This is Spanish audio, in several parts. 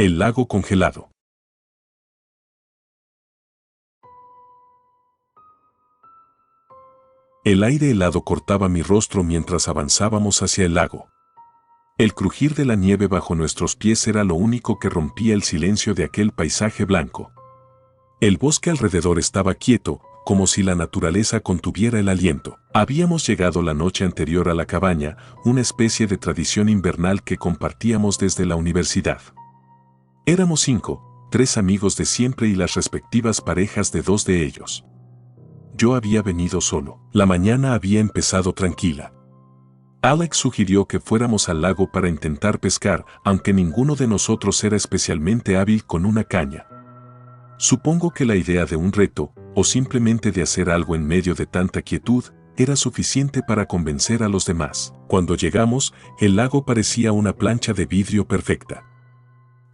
El lago congelado. El aire helado cortaba mi rostro mientras avanzábamos hacia el lago. El crujir de la nieve bajo nuestros pies era lo único que rompía el silencio de aquel paisaje blanco. El bosque alrededor estaba quieto, como si la naturaleza contuviera el aliento. Habíamos llegado la noche anterior a la cabaña, una especie de tradición invernal que compartíamos desde la universidad. Éramos 5, 3 amigos de siempre y las respectivas parejas de 2 de ellos. Yo había venido solo. La mañana había empezado tranquila. Alex sugirió que fuéramos al lago para intentar pescar, aunque ninguno de nosotros era especialmente hábil con una caña. Supongo que la idea de un reto, o simplemente de hacer algo en medio de tanta quietud, era suficiente para convencer a los demás. Cuando llegamos, el lago parecía una plancha de vidrio perfecta.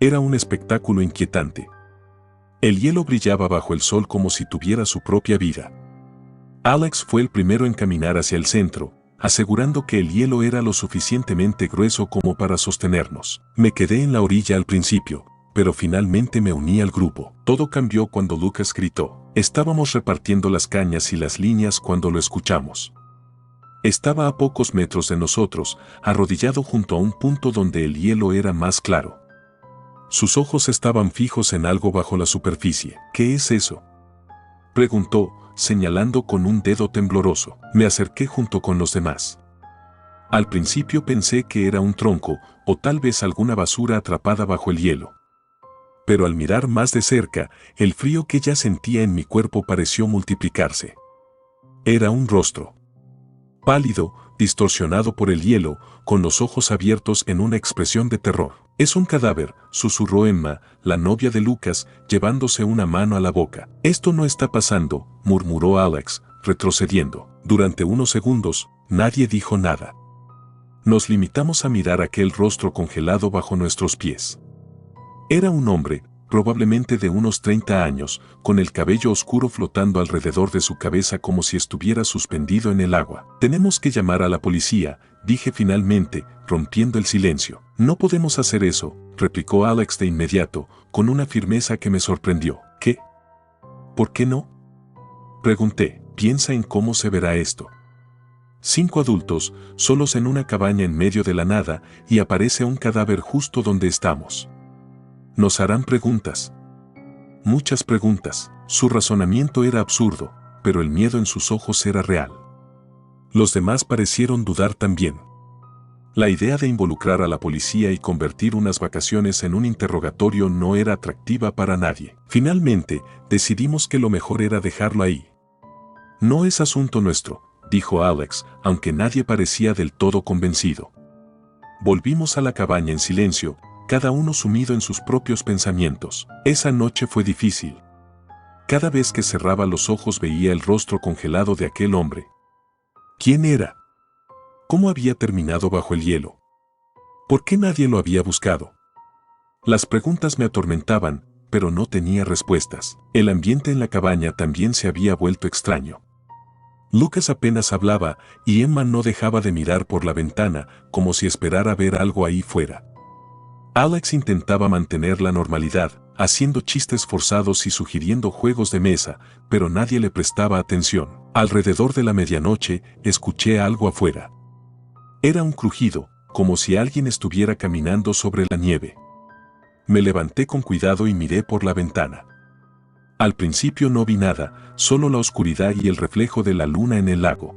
Era un espectáculo inquietante. El hielo brillaba bajo el sol como si tuviera su propia vida. Alex fue el primero en caminar hacia el centro, asegurando que el hielo era lo suficientemente grueso como para sostenernos. Me quedé en la orilla al principio, pero finalmente me uní al grupo. Todo cambió cuando Lucas gritó. Estábamos repartiendo las cañas y las líneas cuando lo escuchamos. Estaba a pocos metros de nosotros, arrodillado junto a un punto donde el hielo era más claro. Sus ojos estaban fijos en algo bajo la superficie. ¿Qué es eso?, preguntó, señalando con un dedo tembloroso. Me acerqué junto con los demás. Al principio pensé que era un tronco, o tal vez alguna basura atrapada bajo el hielo. Pero al mirar más de cerca, el frío que ya sentía en mi cuerpo pareció multiplicarse. Era un rostro. Pálido, distorsionado por el hielo, con los ojos abiertos en una expresión de terror. «Es un cadáver», susurró Emma, la novia de Lucas, llevándose una mano a la boca. «Esto no está pasando», murmuró Alex, retrocediendo. Durante unos segundos, nadie dijo nada. Nos limitamos a mirar aquel rostro congelado bajo nuestros pies. Era un hombre, probablemente de unos 30 años, con el cabello oscuro flotando alrededor de su cabeza como si estuviera suspendido en el agua. «Tenemos que llamar a la policía», dije finalmente, rompiendo el silencio. «No podemos hacer eso», replicó Alex de inmediato, con una firmeza que me sorprendió. «¿Qué? ¿Por qué no?», pregunté. «Piensa en cómo se verá esto. 5 adultos, solos en una cabaña en medio de la nada, y aparece un cadáver justo donde estamos. Nos harán preguntas. Muchas preguntas». Su razonamiento era absurdo, pero el miedo en sus ojos era real. Los demás parecieron dudar también. La idea de involucrar a la policía y convertir unas vacaciones en un interrogatorio no era atractiva para nadie. Finalmente, decidimos que lo mejor era dejarlo ahí. «No es asunto nuestro», dijo Alex, aunque nadie parecía del todo convencido. Volvimos a la cabaña en silencio, cada uno sumido en sus propios pensamientos. Esa noche fue difícil. Cada vez que cerraba los ojos veía el rostro congelado de aquel hombre. ¿Quién era? ¿Cómo había terminado bajo el hielo? ¿Por qué nadie lo había buscado? Las preguntas me atormentaban, pero no tenía respuestas. El ambiente en la cabaña también se había vuelto extraño. Lucas apenas hablaba y Emma no dejaba de mirar por la ventana, como si esperara ver algo ahí fuera. Alex intentaba mantener la normalidad, haciendo chistes forzados y sugiriendo juegos de mesa, pero nadie le prestaba atención. Alrededor de la medianoche, escuché algo afuera. Era un crujido, como si alguien estuviera caminando sobre la nieve. Me levanté con cuidado y miré por la ventana. Al principio no vi nada, solo la oscuridad y el reflejo de la luna en el lago.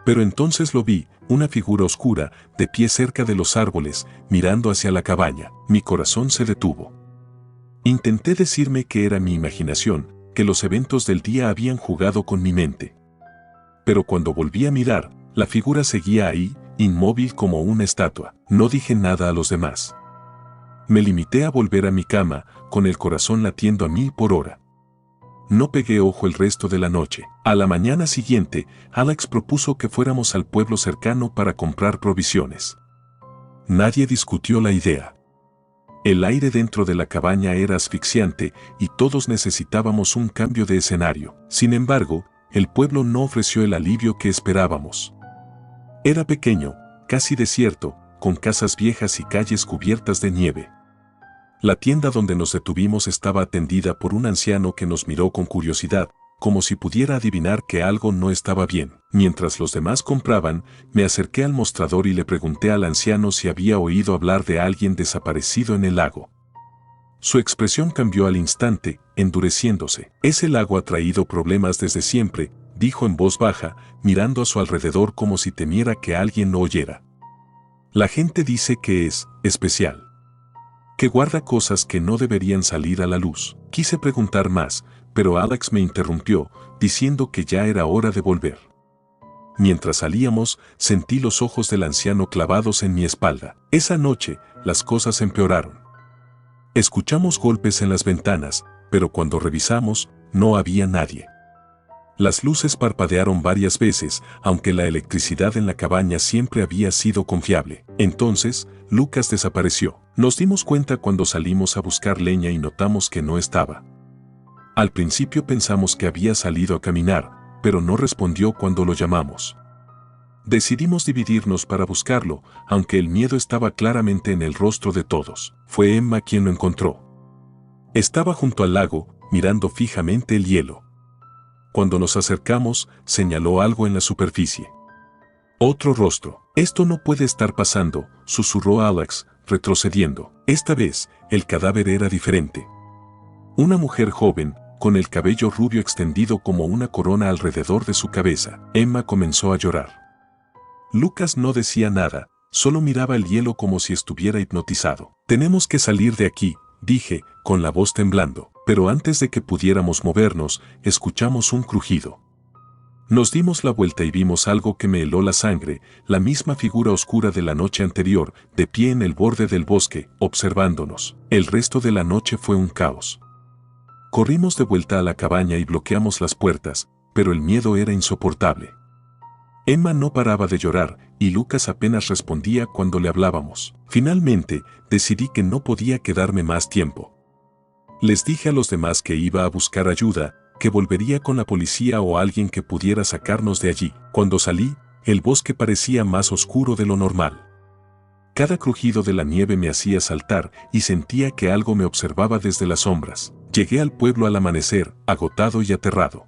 Pero entonces lo vi, una figura oscura, de pie cerca de los árboles, mirando hacia la cabaña. Mi corazón se detuvo. Intenté decirme que era mi imaginación, que los eventos del día habían jugado con mi mente. Pero cuando volví a mirar, la figura seguía ahí, inmóvil como una estatua. No dije nada a los demás. Me limité a volver a mi cama, con el corazón latiendo a 1000 por hora. No pegué ojo el resto de la noche. A la mañana siguiente, Alex propuso que fuéramos al pueblo cercano para comprar provisiones. Nadie discutió la idea. El aire dentro de la cabaña era asfixiante y todos necesitábamos un cambio de escenario. Sin embargo, el pueblo no ofreció el alivio que esperábamos. Era pequeño, casi desierto, con casas viejas y calles cubiertas de nieve. La tienda donde nos detuvimos estaba atendida por un anciano que nos miró con curiosidad, como si pudiera adivinar que algo no estaba bien. Mientras los demás compraban, me acerqué al mostrador y le pregunté al anciano si había oído hablar de alguien desaparecido en el lago. Su expresión cambió al instante, endureciéndose. Ese lago ha traído problemas desde siempre, dijo en voz baja, mirando a su alrededor como si temiera que alguien lo oyera. La gente dice que es especial, que guarda cosas que no deberían salir a la luz. Quise preguntar más, pero Alex me interrumpió, diciendo que ya era hora de volver. Mientras salíamos, sentí los ojos del anciano clavados en mi espalda. Esa noche, las cosas empeoraron. Escuchamos golpes en las ventanas, pero cuando revisamos, no había nadie. Las luces parpadearon varias veces, aunque la electricidad en la cabaña siempre había sido confiable. Entonces, Lucas desapareció. Nos dimos cuenta cuando salimos a buscar leña y notamos que no estaba. Al principio pensamos que había salido a caminar, pero no respondió cuando lo llamamos. Decidimos dividirnos para buscarlo, aunque el miedo estaba claramente en el rostro de todos. Fue Emma quien lo encontró. Estaba junto al lago, mirando fijamente el hielo. Cuando nos acercamos, señaló algo en la superficie. Otro rostro. Esto no puede estar pasando, susurró Alex, retrocediendo. Esta vez, el cadáver era diferente. Una mujer joven, con el cabello rubio extendido como una corona alrededor de su cabeza. Emma comenzó a llorar. Lucas no decía nada, solo miraba el hielo como si estuviera hipnotizado. Tenemos que salir de aquí, dije, con la voz temblando. Pero antes de que pudiéramos movernos, escuchamos un crujido. Nos dimos la vuelta y vimos algo que me heló la sangre, la misma figura oscura de la noche anterior, de pie en el borde del bosque, observándonos. El resto de la noche fue un caos. Corrimos de vuelta a la cabaña y bloqueamos las puertas, pero el miedo era insoportable. Emma no paraba de llorar, y Lucas apenas respondía cuando le hablábamos. Finalmente, decidí que no podía quedarme más tiempo. Les dije a los demás que iba a buscar ayuda, que volvería con la policía o alguien que pudiera sacarnos de allí. Cuando salí, el bosque parecía más oscuro de lo normal. Cada crujido de la nieve me hacía saltar y sentía que algo me observaba desde las sombras. Llegué al pueblo al amanecer, agotado y aterrado.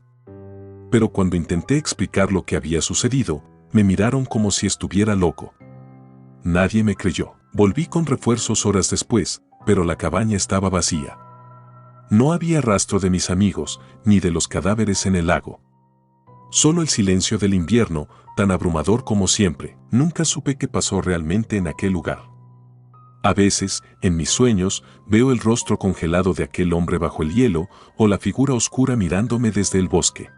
Pero cuando intenté explicar lo que había sucedido, me miraron como si estuviera loco. Nadie me creyó. Volví con refuerzos horas después, pero la cabaña estaba vacía. No había rastro de mis amigos, ni de los cadáveres en el lago. Solo el silencio del invierno, tan abrumador como siempre. Nunca supe qué pasó realmente en aquel lugar. A veces, en mis sueños, veo el rostro congelado de aquel hombre bajo el hielo, o la figura oscura mirándome desde el bosque.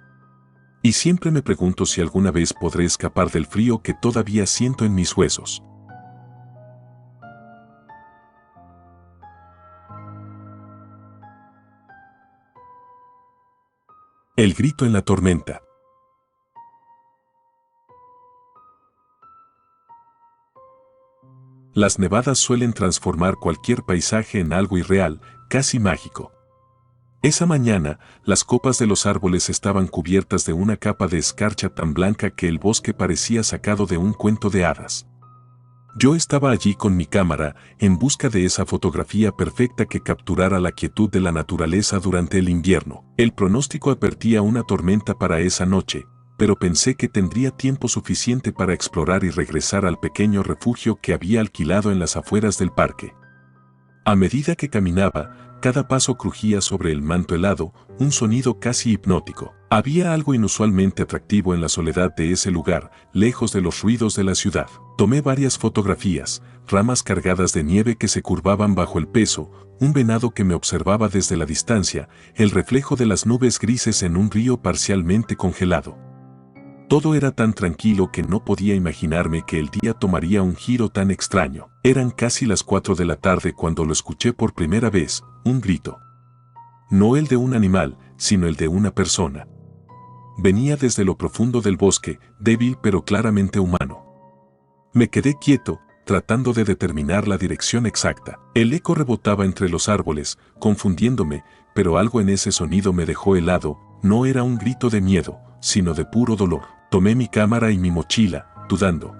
Y siempre me pregunto si alguna vez podré escapar del frío que todavía siento en mis huesos. El grito en la tormenta. Las nevadas suelen transformar cualquier paisaje en algo irreal, casi mágico. Esa mañana, las copas de los árboles estaban cubiertas de una capa de escarcha tan blanca que el bosque parecía sacado de un cuento de hadas. Yo estaba allí con mi cámara, en busca de esa fotografía perfecta que capturara la quietud de la naturaleza durante el invierno. El pronóstico advertía una tormenta para esa noche, pero pensé que tendría tiempo suficiente para explorar y regresar al pequeño refugio que había alquilado en las afueras del parque. A medida que caminaba, cada paso crujía sobre el manto helado, un sonido casi hipnótico. Había algo inusualmente atractivo en la soledad de ese lugar, lejos de los ruidos de la ciudad. Tomé varias fotografías, ramas cargadas de nieve que se curvaban bajo el peso, un venado que me observaba desde la distancia, el reflejo de las nubes grises en un río parcialmente congelado. Todo era tan tranquilo que no podía imaginarme que el día tomaría un giro tan extraño. Eran casi las 4 de la tarde cuando lo escuché por primera vez, un grito. No el de un animal, sino el de una persona. Venía desde lo profundo del bosque, débil pero claramente humano. Me quedé quieto, tratando de determinar la dirección exacta. El eco rebotaba entre los árboles, confundiéndome, pero algo en ese sonido me dejó helado. No era un grito de miedo, sino de puro dolor. Tomé mi cámara y mi mochila, dudando.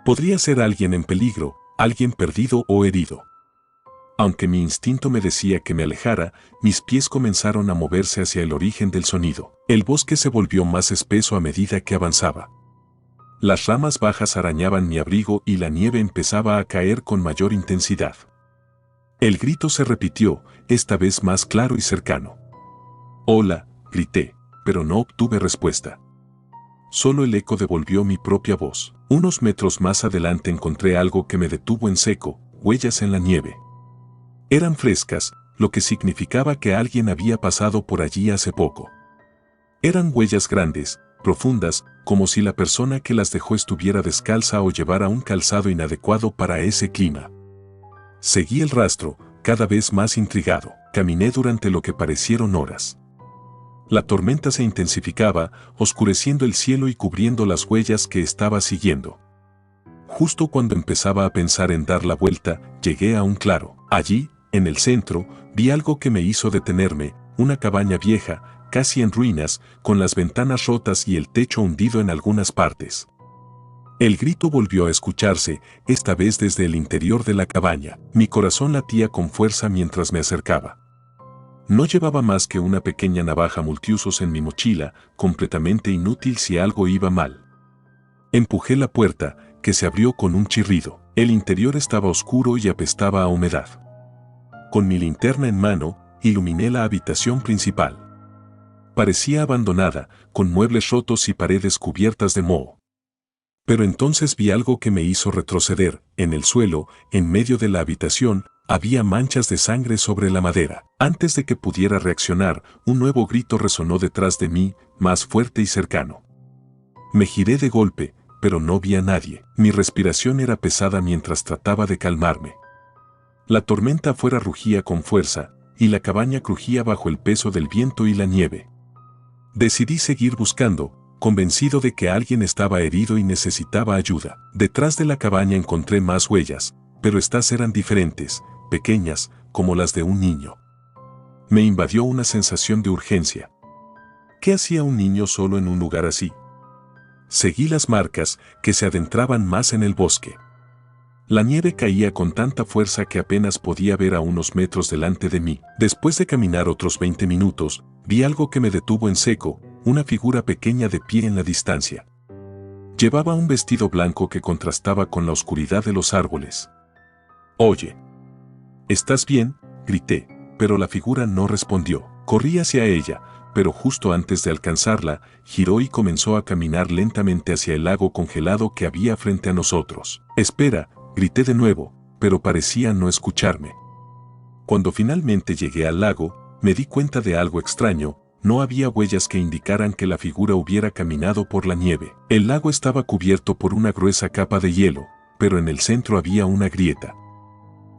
Podría ser alguien en peligro, alguien perdido o herido. Aunque mi instinto me decía que me alejara, mis pies comenzaron a moverse hacia el origen del sonido. El bosque se volvió más espeso a medida que avanzaba. Las ramas bajas arañaban mi abrigo y la nieve empezaba a caer con mayor intensidad. El grito se repitió, esta vez más claro y cercano. «Hola», grité, pero no obtuve respuesta. Solo el eco devolvió mi propia voz. Unos metros más adelante encontré algo que me detuvo en seco, huellas en la nieve. Eran frescas, lo que significaba que alguien había pasado por allí hace poco. Eran huellas grandes, profundas, como si la persona que las dejó estuviera descalza o llevara un calzado inadecuado para ese clima. Seguí el rastro, cada vez más intrigado. Caminé durante lo que parecieron horas. La tormenta se intensificaba, oscureciendo el cielo y cubriendo las huellas que estaba siguiendo. Justo cuando empezaba a pensar en dar la vuelta, llegué a un claro. Allí, en el centro, vi algo que me hizo detenerme, una cabaña vieja, casi en ruinas, con las ventanas rotas y el techo hundido en algunas partes. El grito volvió a escucharse, esta vez desde el interior de la cabaña. Mi corazón latía con fuerza mientras me acercaba. No llevaba más que una pequeña navaja multiusos en mi mochila, completamente inútil si algo iba mal. Empujé la puerta, que se abrió con un chirrido. El interior estaba oscuro y apestaba a humedad. Con mi linterna en mano, iluminé la habitación principal. Parecía abandonada, con muebles rotos y paredes cubiertas de moho. Pero entonces vi algo que me hizo retroceder. En el suelo, en medio de la habitación, había manchas de sangre sobre la madera. Antes de que pudiera reaccionar, un nuevo grito resonó detrás de mí, más fuerte y cercano. Me giré de golpe, pero no vi a nadie. Mi respiración era pesada mientras trataba de calmarme. La tormenta afuera rugía con fuerza, y la cabaña crujía bajo el peso del viento y la nieve. Decidí seguir buscando, convencido de que alguien estaba herido y necesitaba ayuda. Detrás de la cabaña encontré más huellas, pero estas eran diferentes, pequeñas, como las de un niño. Me invadió una sensación de urgencia. ¿Qué hacía un niño solo en un lugar así? Seguí las marcas, que se adentraban más en el bosque. La nieve caía con tanta fuerza que apenas podía ver a unos metros delante de mí. Después de caminar otros 20 minutos, vi algo que me detuvo en seco, una figura pequeña de pie en la distancia. Llevaba un vestido blanco que contrastaba con la oscuridad de los árboles. «Oye, ¿estás bien?», grité, pero la figura no respondió. Corrí hacia ella, pero justo antes de alcanzarla, giró y comenzó a caminar lentamente hacia el lago congelado que había frente a nosotros. «Espera», grité de nuevo, pero parecía no escucharme. Cuando finalmente llegué al lago, me di cuenta de algo extraño. No había huellas que indicaran que la figura hubiera caminado por la nieve. El lago estaba cubierto por una gruesa capa de hielo, pero en el centro había una grieta.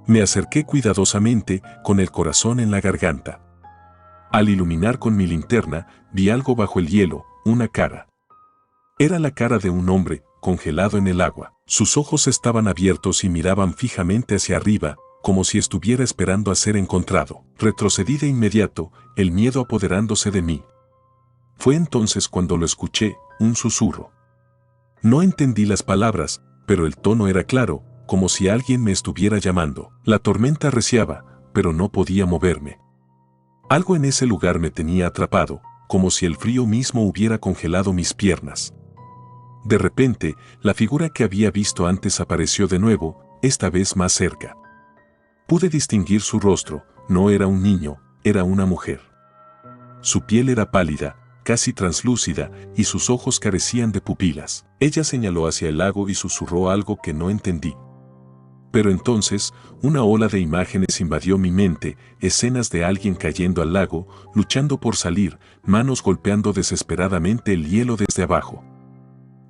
Me acerqué cuidadosamente, con el corazón en la garganta. Al iluminar con mi linterna, vi algo bajo el hielo, una cara. Era la cara de un hombre, congelado en el agua. Sus ojos estaban abiertos y miraban fijamente hacia arriba, como si estuviera esperando a ser encontrado. Retrocedí de inmediato, el miedo apoderándose de mí. Fue entonces cuando lo escuché, un susurro. No entendí las palabras, pero el tono era claro, como si alguien me estuviera llamando. La tormenta arreciaba, pero no podía moverme. Algo en ese lugar me tenía atrapado, como si el frío mismo hubiera congelado mis piernas. De repente, la figura que había visto antes apareció de nuevo, esta vez más cerca. Pude distinguir su rostro, no era un niño, era una mujer. Su piel era pálida, casi translúcida, y sus ojos carecían de pupilas. Ella señaló hacia el lago y susurró algo que no entendí. Pero entonces, una ola de imágenes invadió mi mente, escenas de alguien cayendo al lago, luchando por salir, manos golpeando desesperadamente el hielo desde abajo.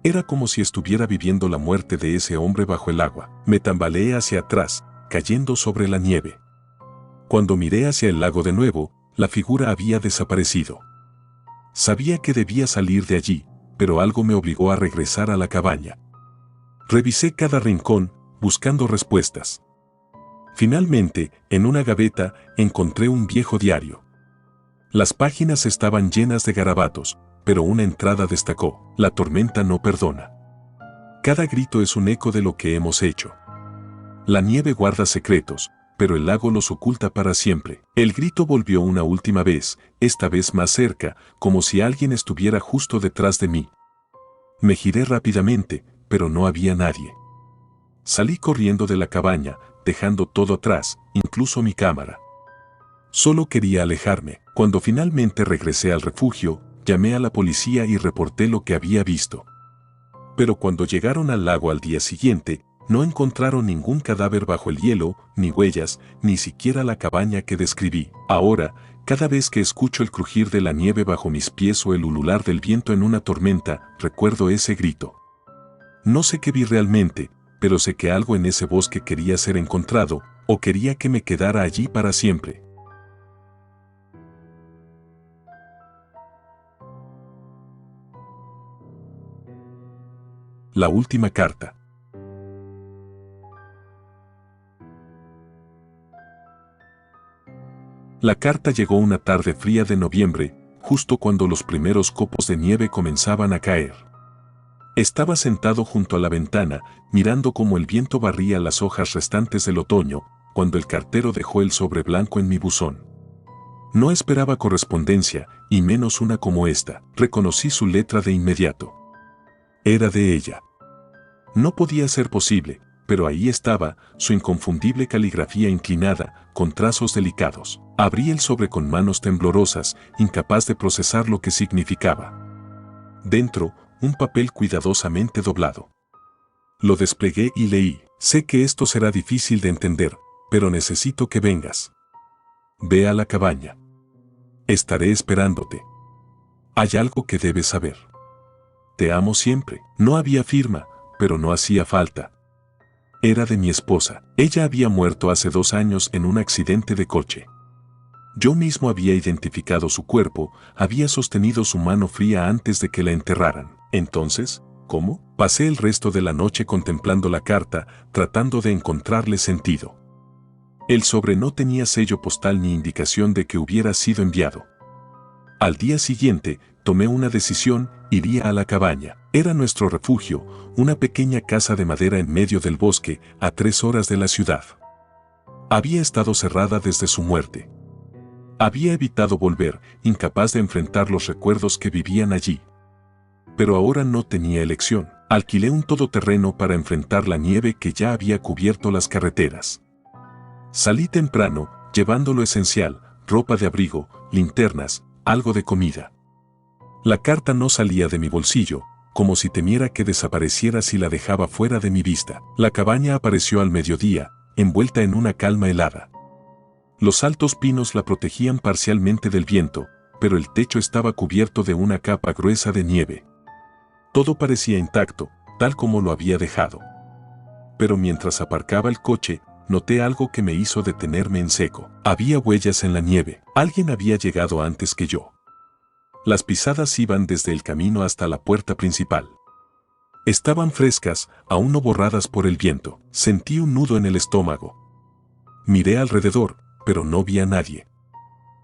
Era como si estuviera viviendo la muerte de ese hombre bajo el agua. Me tambaleé hacia atrás, cayendo sobre la nieve. Cuando miré hacia el lago de nuevo, la figura había desaparecido. Sabía que debía salir de allí, pero algo me obligó a regresar a la cabaña. Revisé cada rincón, buscando respuestas. Finalmente, en una gaveta, encontré un viejo diario. Las páginas estaban llenas de garabatos, pero una entrada destacó: «La tormenta no perdona. Cada grito es un eco de lo que hemos hecho. La nieve guarda secretos, pero el lago los oculta para siempre. El grito volvió una última vez, esta vez más cerca, como si alguien estuviera justo detrás de mí. Me giré rápidamente, pero no había nadie. Salí corriendo de la cabaña, dejando todo atrás, incluso mi cámara. Solo quería alejarme. Cuando finalmente regresé al refugio, llamé a la policía y reporté lo que había visto. Pero cuando llegaron al lago al día siguiente, no encontraron ningún cadáver bajo el hielo, ni huellas, ni siquiera la cabaña que describí. Ahora, cada vez que escucho el crujir de la nieve bajo mis pies o el ulular del viento en una tormenta, recuerdo ese grito. No sé qué vi realmente, pero sé que algo en ese bosque quería ser encontrado, o quería que me quedara allí para siempre. La última carta. La carta llegó una tarde fría de noviembre, justo cuando los primeros copos de nieve comenzaban a caer. Estaba sentado junto a la ventana, mirando cómo el viento barría las hojas restantes del otoño, cuando el cartero dejó el sobre blanco en mi buzón. No esperaba correspondencia, y menos una como esta. Reconocí su letra de inmediato. Era de ella. No podía ser posible, pero ahí estaba, su inconfundible caligrafía inclinada, con trazos delicados. Abrí el sobre con manos temblorosas, incapaz de procesar lo que significaba. Dentro, un papel cuidadosamente doblado. Lo desplegué y leí. Sé que esto será difícil de entender, pero necesito que vengas. Ve a la cabaña. Estaré esperándote. Hay algo que debes saber. Te amo siempre. No había firma, pero no hacía falta. Era de mi esposa. Ella había muerto hace 2 años en un accidente de coche. Yo mismo había identificado su cuerpo, había sostenido su mano fría antes de que la enterraran. Entonces, ¿cómo? Pasé el resto de la noche contemplando la carta, tratando de encontrarle sentido. El sobre no tenía sello postal ni indicación de que hubiera sido enviado. Al día siguiente, tomé una decisión, iría a la cabaña. Era nuestro refugio, una pequeña casa de madera en medio del bosque, a 3 horas de la ciudad. Había estado cerrada desde su muerte. Había evitado volver, incapaz de enfrentar los recuerdos que vivían allí. Pero ahora no tenía elección. Alquilé un todoterreno para enfrentar la nieve que ya había cubierto las carreteras. Salí temprano, llevando lo esencial, ropa de abrigo, linternas, algo de comida. La carta no salía de mi bolsillo, como si temiera que desapareciera si la dejaba fuera de mi vista. La cabaña apareció al mediodía, envuelta en una calma helada. Los altos pinos la protegían parcialmente del viento, pero el techo estaba cubierto de una capa gruesa de nieve. Todo parecía intacto, tal como lo había dejado. Pero mientras aparcaba el coche, noté algo que me hizo detenerme en seco. Había huellas en la nieve. Alguien había llegado antes que yo. Las pisadas iban desde el camino hasta la puerta principal. Estaban frescas, aún no borradas por el viento. Sentí un nudo en el estómago. Miré alrededor, pero no vi a nadie.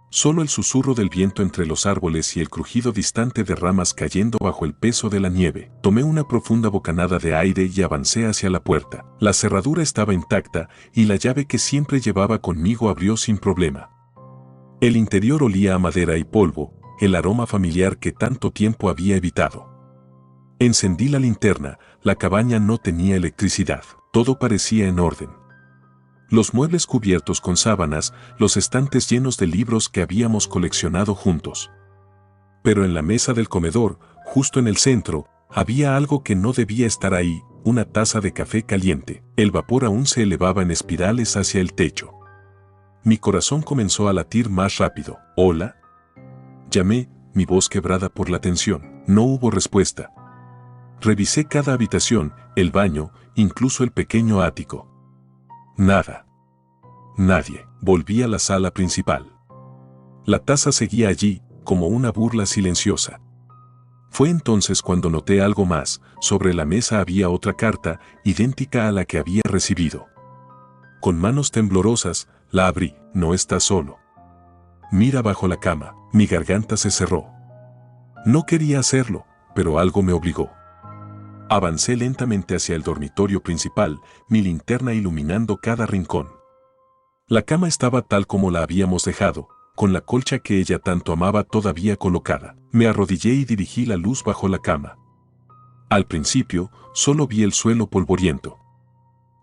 Solo el susurro del viento entre los árboles y el crujido distante de ramas cayendo bajo el peso de la nieve. Tomé una profunda bocanada de aire y avancé hacia la puerta. La cerradura estaba intacta y la llave que siempre llevaba conmigo abrió sin problema. El interior olía a madera y polvo, el aroma familiar que tanto tiempo había evitado. Encendí la linterna, la cabaña no tenía electricidad, todo parecía en orden. Los muebles cubiertos con sábanas, los estantes llenos de libros que habíamos coleccionado juntos. Pero en la mesa del comedor, justo en el centro, había algo que no debía estar ahí, una taza de café caliente. El vapor aún se elevaba en espirales hacia el techo. Mi corazón comenzó a latir más rápido. ¿Hola? Llamé, mi voz quebrada por la tensión. No hubo respuesta. Revisé cada habitación, el baño, incluso el pequeño ático. Nada. Nadie. Volví a la sala principal. La taza seguía allí, como una burla silenciosa. Fue entonces cuando noté algo más. Sobre la mesa había otra carta, idéntica a la que había recibido. Con manos temblorosas, la abrí. No estás solo. Mira bajo la cama. Mi garganta se cerró. No quería hacerlo, pero algo me obligó. Avancé lentamente hacia el dormitorio principal, mi linterna iluminando cada rincón. La cama estaba tal como la habíamos dejado, con la colcha que ella tanto amaba todavía colocada. Me arrodillé y dirigí la luz bajo la cama. Al principio, solo vi el suelo polvoriento.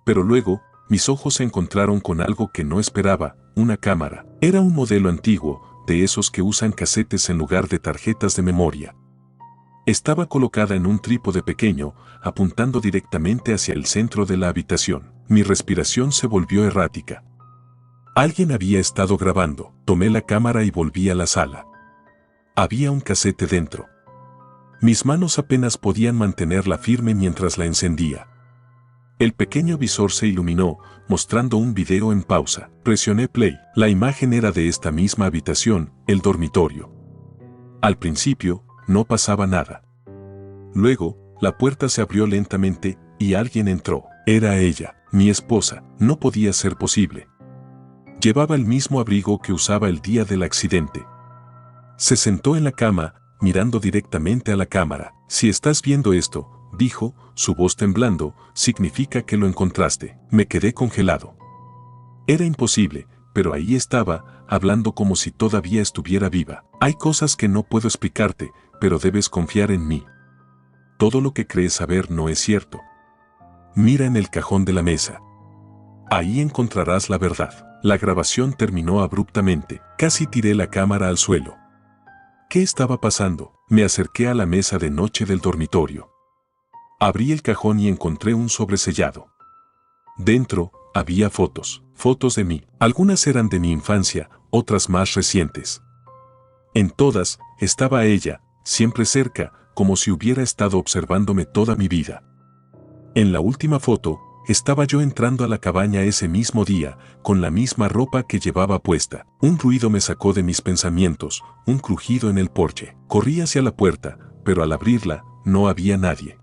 Pero luego, mis ojos se encontraron con algo que no esperaba, una cámara. Era un modelo antiguo, de esos que usan casetes en lugar de tarjetas de memoria. Estaba colocada en un trípode pequeño, apuntando directamente hacia el centro de la habitación. Mi respiración se volvió errática. Alguien había estado grabando. Tomé la cámara y volví a la sala. Había un casete dentro. Mis manos apenas podían mantenerla firme mientras la encendía. El pequeño visor se iluminó, mostrando un video en pausa. Presioné play. La imagen era de esta misma habitación, el dormitorio. Al principio, no pasaba nada. Luego, la puerta se abrió lentamente y alguien entró. Era ella, mi esposa. No podía ser posible. Llevaba el mismo abrigo que usaba el día del accidente. Se sentó en la cama, mirando directamente a la cámara. Si estás viendo esto, dijo, su voz temblando, significa que lo encontraste. Me quedé congelado. Era imposible, pero ahí estaba, hablando como si todavía estuviera viva. Hay cosas que no puedo explicarte, pero debes confiar en mí. Todo lo que crees saber no es cierto. Mira en el cajón de la mesa. Ahí encontrarás la verdad. La grabación terminó abruptamente. Casi tiré la cámara al suelo. ¿Qué estaba pasando? Me acerqué a la mesa de noche del dormitorio. Abrí el cajón y encontré un sobresellado. Dentro, había fotos de mí. Algunas eran de mi infancia, otras más recientes. En todas, estaba ella, siempre cerca, como si hubiera estado observándome toda mi vida. En la última foto, estaba yo entrando a la cabaña ese mismo día, con la misma ropa que llevaba puesta. Un ruido me sacó de mis pensamientos, un crujido en el porche. Corrí hacia la puerta, pero al abrirla, no había nadie.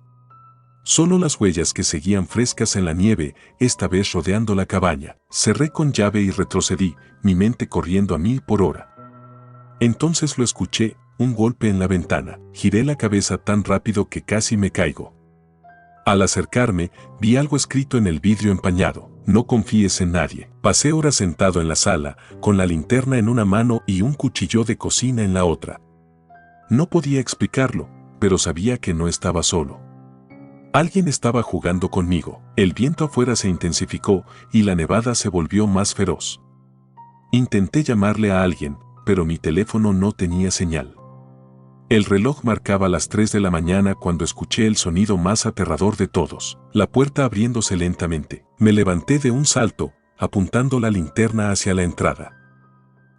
Solo las huellas que seguían frescas en la nieve, esta vez rodeando la cabaña. Cerré con llave y retrocedí, mi mente corriendo a 1000 por hora. Entonces lo escuché, un golpe en la ventana. Giré la cabeza tan rápido que casi me caigo. Al acercarme, vi algo escrito en el vidrio empañado. No confíes en nadie. Pasé horas sentado en la sala, con la linterna en una mano y un cuchillo de cocina en la otra. No podía explicarlo, pero sabía que no estaba solo. Alguien estaba jugando conmigo. El viento afuera se intensificó y la nevada se volvió más feroz. Intenté llamarle a alguien, pero mi teléfono no tenía señal. El reloj marcaba las 3 de la mañana cuando escuché el sonido más aterrador de todos. La puerta abriéndose lentamente. Me levanté de un salto, apuntando la linterna hacia la entrada.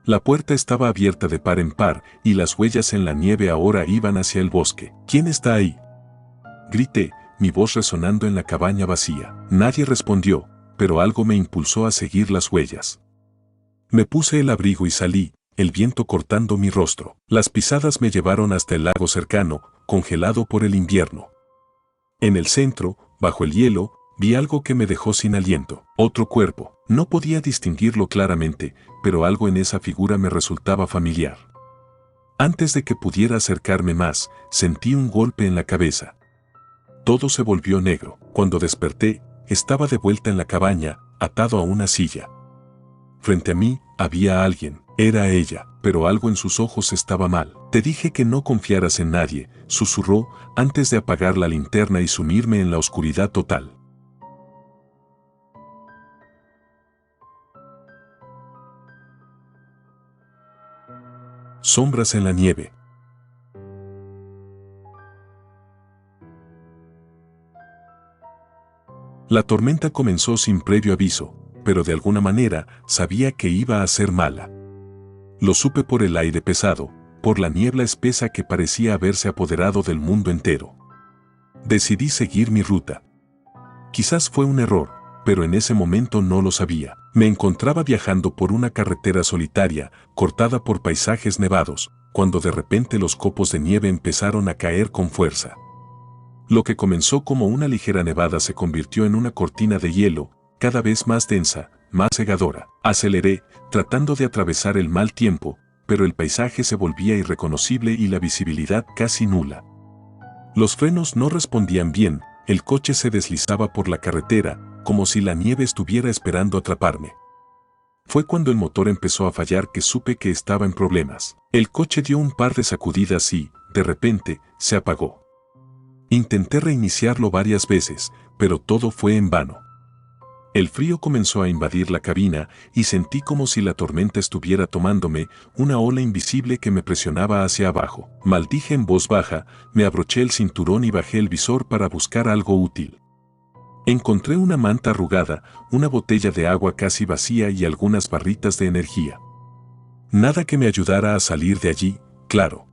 La puerta estaba abierta de par en par y las huellas en la nieve ahora iban hacia el bosque. ¿Quién está ahí?, grité, mi voz resonando en la cabaña vacía. Nadie respondió, pero algo me impulsó a seguir las huellas. Me puse el abrigo y salí, el viento cortando mi rostro. Las pisadas me llevaron hasta el lago cercano, congelado por el invierno. En el centro, bajo el hielo, vi algo que me dejó sin aliento. Otro cuerpo. No podía distinguirlo claramente, pero algo en esa figura me resultaba familiar. Antes de que pudiera acercarme más, sentí un golpe en la cabeza. Todo se volvió negro. Cuando desperté, estaba de vuelta en la cabaña, atado a una silla. Frente a mí, había alguien. Era ella, pero algo en sus ojos estaba mal. Te dije que no confiaras en nadie, susurró, antes de apagar la linterna y sumirme en la oscuridad total. Sombras en la nieve. La tormenta comenzó sin previo aviso, pero de alguna manera sabía que iba a ser mala. Lo supe por el aire pesado, por la niebla espesa que parecía haberse apoderado del mundo entero. Decidí seguir mi ruta. Quizás fue un error, pero en ese momento no lo sabía. Me encontraba viajando por una carretera solitaria, cortada por paisajes nevados, cuando de repente los copos de nieve empezaron a caer con fuerza. Lo que comenzó como una ligera nevada se convirtió en una cortina de hielo, cada vez más densa, más cegadora. Aceleré, tratando de atravesar el mal tiempo, pero el paisaje se volvía irreconocible y la visibilidad casi nula. Los frenos no respondían bien, el coche se deslizaba por la carretera, como si la nieve estuviera esperando atraparme. Fue cuando el motor empezó a fallar que supe que estaba en problemas. El coche dio un par de sacudidas y, de repente, se apagó. Intenté reiniciarlo varias veces, pero todo fue en vano. El frío comenzó a invadir la cabina y sentí como si la tormenta estuviera tomándome, una ola invisible que me presionaba hacia abajo. Maldije en voz baja, me abroché el cinturón y bajé el visor para buscar algo útil. Encontré una manta arrugada, una botella de agua casi vacía y algunas barritas de energía. Nada que me ayudara a salir de allí, claro.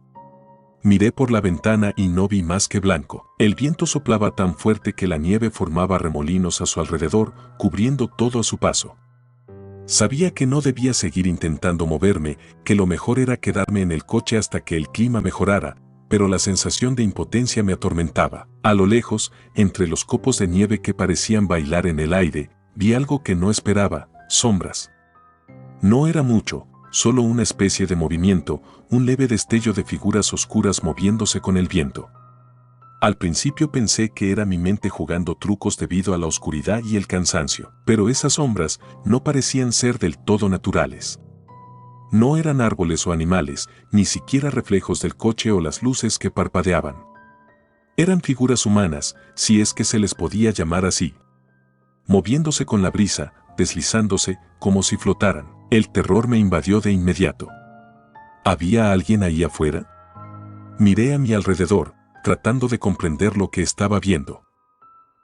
Miré por la ventana y no vi más que blanco. El viento soplaba tan fuerte que la nieve formaba remolinos a su alrededor, cubriendo todo a su paso. Sabía que no debía seguir intentando moverme, que lo mejor era quedarme en el coche hasta que el clima mejorara, pero la sensación de impotencia me atormentaba. A lo lejos, entre los copos de nieve que parecían bailar en el aire, vi algo que no esperaba: sombras. No era mucho, solo una especie de movimiento, un leve destello de figuras oscuras moviéndose con el viento. Al principio pensé que era mi mente jugando trucos debido a la oscuridad y el cansancio, pero esas sombras no parecían ser del todo naturales. No eran árboles o animales, ni siquiera reflejos del coche o las luces que parpadeaban. Eran figuras humanas, si es que se les podía llamar así. Moviéndose con la brisa, deslizándose, como si flotaran. El terror me invadió de inmediato. ¿Había alguien ahí afuera? Miré a mi alrededor, tratando de comprender lo que estaba viendo.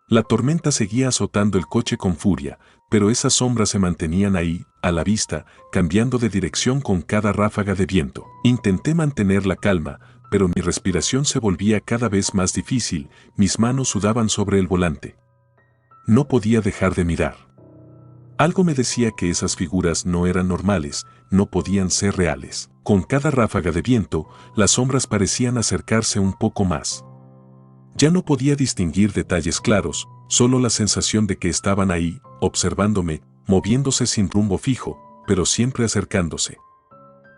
La tormenta seguía azotando el coche con furia, pero esas sombras se mantenían ahí, a la vista, cambiando de dirección con cada ráfaga de viento. Intenté mantener la calma, pero mi respiración se volvía cada vez más difícil, mis manos sudaban sobre el volante. No podía dejar de mirar. Algo me decía que esas figuras no eran normales, no podían ser reales. Con cada ráfaga de viento, las sombras parecían acercarse un poco más. Ya no podía distinguir detalles claros, solo la sensación de que estaban ahí, observándome, moviéndose sin rumbo fijo, pero siempre acercándose.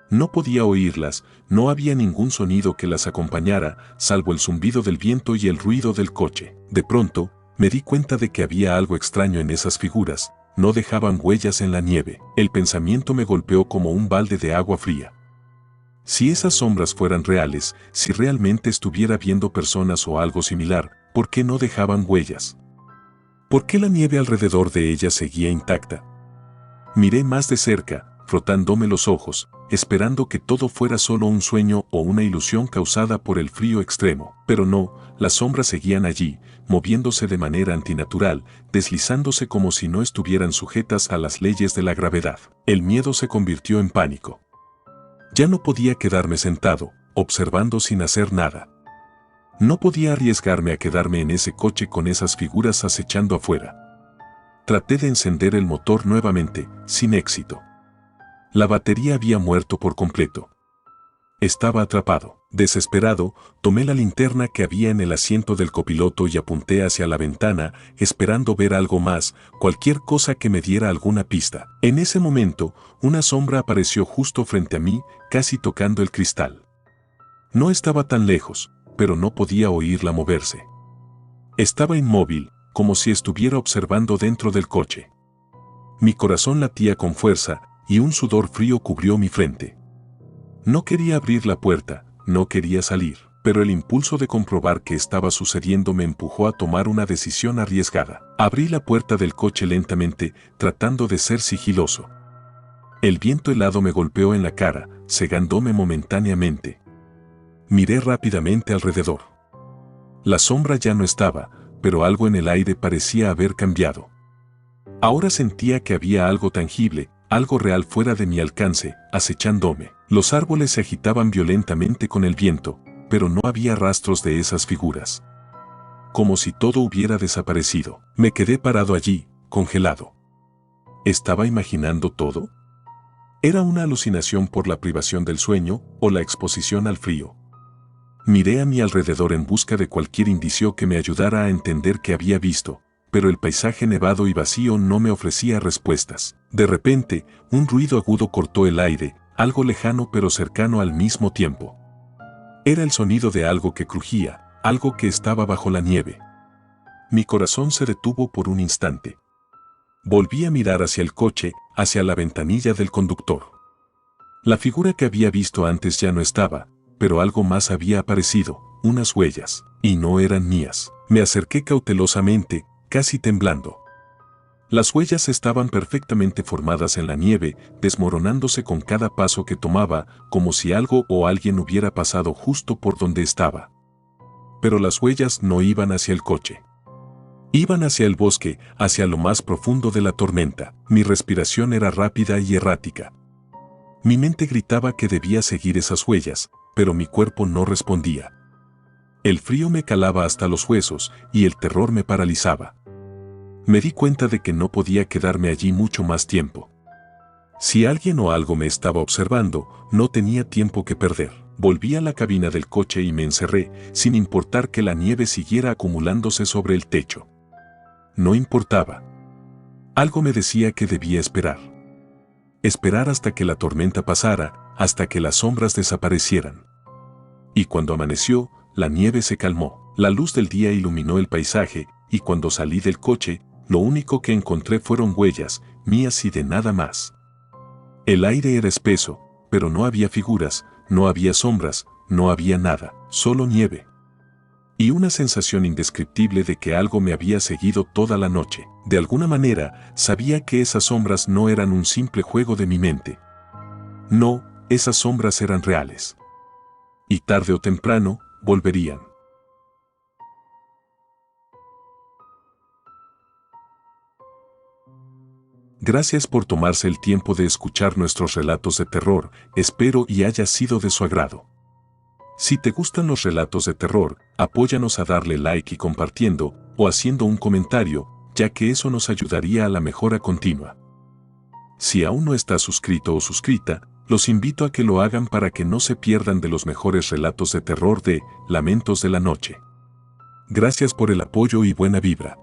No podía oírlas, no había ningún sonido que las acompañara, salvo el zumbido del viento y el ruido del coche. De pronto, me di cuenta de que había algo extraño en esas figuras. No dejaban huellas en la nieve. El pensamiento me golpeó como un balde de agua fría. Si esas sombras fueran reales, si realmente estuviera viendo personas o algo similar, ¿por qué no dejaban huellas? ¿Por qué la nieve alrededor de ellas seguía intacta? Miré más de cerca, frotándome los ojos, esperando que todo fuera solo un sueño o una ilusión causada por el frío extremo. Pero no, las sombras seguían allí, moviéndose de manera antinatural, deslizándose como si no estuvieran sujetas a las leyes de la gravedad. El miedo se convirtió en pánico. Ya no podía quedarme sentado, observando sin hacer nada. No podía arriesgarme a quedarme en ese coche con esas figuras acechando afuera. Traté de encender el motor nuevamente, sin éxito. La batería había muerto por completo. Estaba atrapado. Desesperado, tomé la linterna que había en el asiento del copiloto y apunté hacia la ventana, esperando ver algo más, cualquier cosa que me diera alguna pista. En ese momento, una sombra apareció justo frente a mí, casi tocando el cristal. No estaba tan lejos, pero no podía oírla moverse. Estaba inmóvil, como si estuviera observando dentro del coche. Mi corazón latía con fuerza, y un sudor frío cubrió mi frente. No quería abrir la puerta, no quería salir, pero el impulso de comprobar qué estaba sucediendo me empujó a tomar una decisión arriesgada. Abrí la puerta del coche lentamente, tratando de ser sigiloso. El viento helado me golpeó en la cara, cegándome momentáneamente. Miré rápidamente alrededor. La sombra ya no estaba, pero algo en el aire parecía haber cambiado. Ahora sentía que había algo tangible, algo real fuera de mi alcance, acechándome. Los árboles se agitaban violentamente con el viento, pero no había rastros de esas figuras. Como si todo hubiera desaparecido. Me quedé parado allí, congelado. ¿Estaba imaginando todo? ¿Era una alucinación por la privación del sueño o la exposición al frío? Miré a mi alrededor en busca de cualquier indicio que me ayudara a entender qué había visto, pero el paisaje nevado y vacío no me ofrecía respuestas. De repente, un ruido agudo cortó el aire, algo lejano pero cercano al mismo tiempo. Era el sonido de algo que crujía, algo que estaba bajo la nieve. Mi corazón se detuvo por un instante. Volví a mirar hacia el coche, hacia la ventanilla del conductor. La figura que había visto antes ya no estaba, pero algo más había aparecido, unas huellas, y no eran mías. Me acerqué cautelosamente, casi temblando. Las huellas estaban perfectamente formadas en la nieve, desmoronándose con cada paso que tomaba, como si algo o alguien hubiera pasado justo por donde estaba. Pero las huellas no iban hacia el coche. Iban hacia el bosque, hacia lo más profundo de la tormenta. Mi respiración era rápida y errática. Mi mente gritaba que debía seguir esas huellas, pero mi cuerpo no respondía. El frío me calaba hasta los huesos y el terror me paralizaba. Me di cuenta de que no podía quedarme allí mucho más tiempo. Si alguien o algo me estaba observando, no tenía tiempo que perder. Volví a la cabina del coche y me encerré, sin importar que la nieve siguiera acumulándose sobre el techo. No importaba. Algo me decía que debía esperar. Esperar hasta que la tormenta pasara, hasta que las sombras desaparecieran. Y cuando amaneció, la nieve se calmó. La luz del día iluminó el paisaje, y cuando salí del coche, lo único que encontré fueron huellas, mías y de nada más. El aire era espeso, pero no había figuras, no había sombras, no había nada, solo nieve. Y una sensación indescriptible de que algo me había seguido toda la noche. De alguna manera, sabía que esas sombras no eran un simple juego de mi mente. No, esas sombras eran reales. Y tarde o temprano, volverían. Gracias por tomarse el tiempo de escuchar nuestros relatos de terror, espero y haya sido de su agrado. Si te gustan los relatos de terror, apóyanos a darle like y compartiendo, o haciendo un comentario, ya que eso nos ayudaría a la mejora continua. Si aún no estás suscrito o suscrita, los invito a que lo hagan para que no se pierdan de los mejores relatos de terror de Lamentos de la Noche. Gracias por el apoyo y buena vibra.